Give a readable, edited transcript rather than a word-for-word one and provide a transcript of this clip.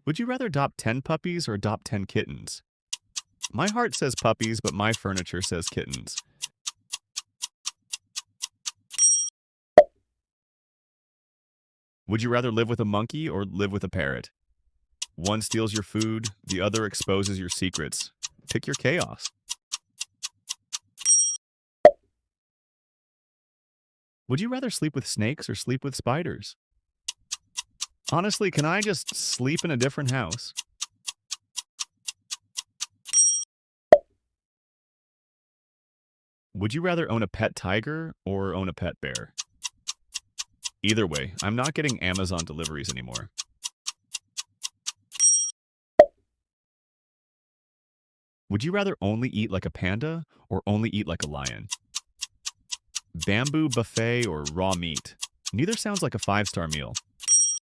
Would you rather adopt 10 puppies or adopt 10 kittens? My heart says puppies, but my furniture says kittens. Would you rather live with a monkey or live with a parrot? One steals your food, the other exposes your secrets. Pick your chaos. Would you rather sleep with snakes or sleep with spiders? Honestly, can I just sleep in a different house? Would you rather own a pet tiger or own a pet bear? Either way, I'm not getting Amazon deliveries anymore. Would you rather only eat like a panda or only eat like a lion? Bamboo buffet or raw meat? Neither sounds like a five-star meal.